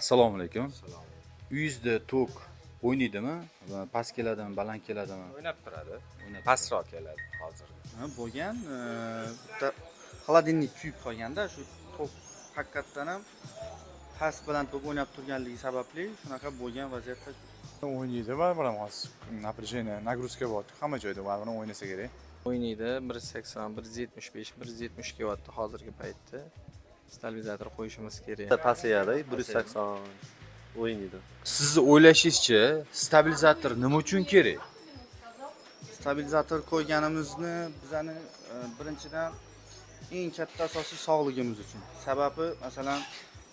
Assalomu alaykum. Salom. Uyingizda tok o'ynaydimi? Past keladimi, baland keladimi? O'ynab turadi. O'ynab Pastroq keladi hozir. bo'lgan. Bitta xolodilnik kuyib qolganda, shu tok haqiqatdan ham past baland bo'lib o'ynab turganligi sababli shunaqa bo'lgan vaziyatda O'ynaydi baribir ham hozir напряжение, nagrузка bor. Hamma joyda baribir o'ynasa kerak. O'ynaydi 180, 175, 170 kilovatda hozirgi paytda stabilizator qo'yishimiz kerak. Pasayadi 180 o'ynaydi. Sizni o'ylashingizcha, stabilizator nima uchun kerak? Stabilizator qo'yganimizni bizani birinchidan eng katta asosiy sog'ligimiz uchun. Sababi masalan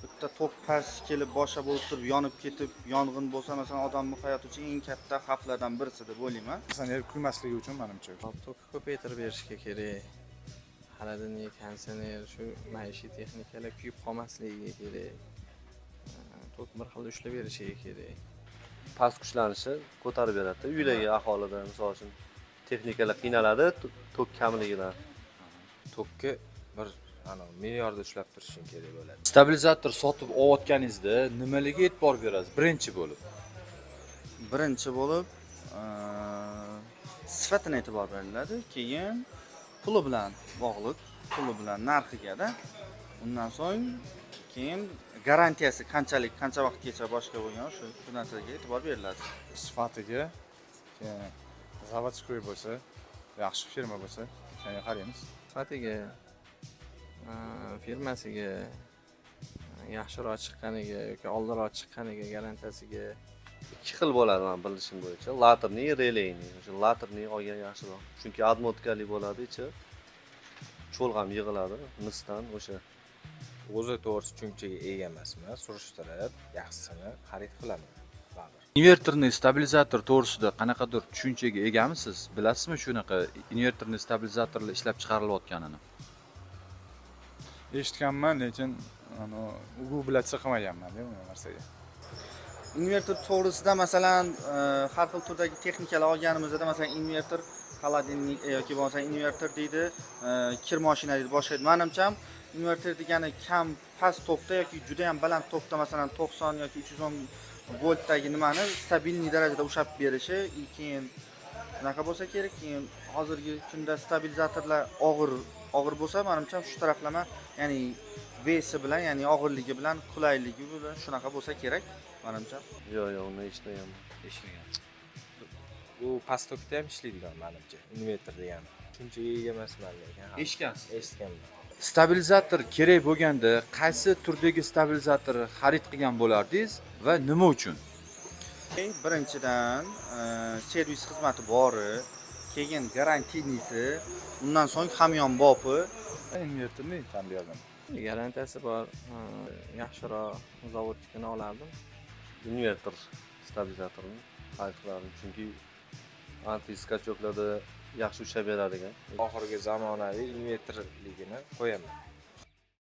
bitta tok past kelib boshqa bo'lib turib yonib ketib, yong'in bo'lsa masalan odamning hayoti uchun eng katta xavflardan birisi deb o'ylayman. Konditsioner kuymasligi uchun menimcha. Tokni ko'paytirib berishga kerak. Xolodilnik, konditsioner, shu maishiy texnikalar kuyib qolmasligiga kerak. Tok bir xil ushlab berishiga kerak. Past kuchlanishi ko'tarib beradi. Uylarga aholida misol uchun texnikalar qiynaladi tok kamligidan. Tokki bir me'yorda ushlab turishing kerak bo'ladi. Stabilizator sotib olayotganingizda nimalarga e'tibor berasiz? Birinchi bo'lib. Birinchi bo'lib sifatini e'tibor beriladi, keyin puli bilan bog'liq, puli bilan narxiga-da. Undan so'ng keyin garantiyasi qancha vaqtgacha boshqa bo'lgan shu narsaga e'tibor beriladi. Sifatiga, keyin заводской bo'lsa, yaxshi firma bo'lsa, shunga qaraymiz. Sifatiga, firmasiga, yaxshiroq chiqqaniga yoki oldinroq chiqqaniga, garantiyasiga. Ikki xil bo'ladi men bilishim bo'yicha. Laterning, relayning. O'sha laterning olgan yaxshiroq. Chunki admotkali bo'ladi ichi. Cho'lg'am yig'iladi misdan o'sha. O'zi to'g'risi tushunchaga ega emasman. Surishtirib, yaxshisini xarid qilaman. Baribir. Invertorni stabilizator to'g'risida qanaqadir tushunchaga egamisiz? Bilasizmi shunaqa invertorni stabilizatorlar ishlab chiqarilayotganini? Eshitganman, lekin Google'da qilmaganman-da bu narsaga. Invertor to'g'risida masalan har xil turdagi texnikalar olganimizda masalan invertor xolodilnik yoki bo'lmasa invertor deydi, kir mashina deydi, boshqa deydi. Menimcha invertor degani kam past tokda yoki juda ham baland tokda masalan 90 yoki 310 voltdagi nimani stabilniy darajada ushlab berishi, keyin unaqa bo'lsa kerak. Keyin hozirgi kunda stabilizatorlar og'ir bo'lsa, menimcha shu taraflama, ya'ni vesi bilan, ya'ni og'irligi bilan, qulayligi bilan shunaqa bo'lsa kerak, menimcha. Yo'q, uni eshitmaganman. Eshitmagan. Bu pastokda ham ishlaydigan menimcha. Invertor degani. Tushunchaga ega emasman lekin. Eshitgansiz? Eshitganman. Stabilizator kerak bo'lganda qaysi turdagi stabilizatorni xarid qilgan bo'lardingiz va nima uchun? Birinchidan servis xizmati bori, keyin garantinisi, undan so'ng hamyon bopi. Invertorni tanlayapman. Garantiyasi bor. Yaxshiroq zavodnikini olardim. Invertor stabilizatorni xarid qilardim. Chunki anti-skachoklarda yaxshi ushlab beradigan. Oxirgi zamonaviy invertorligini qo'yaman.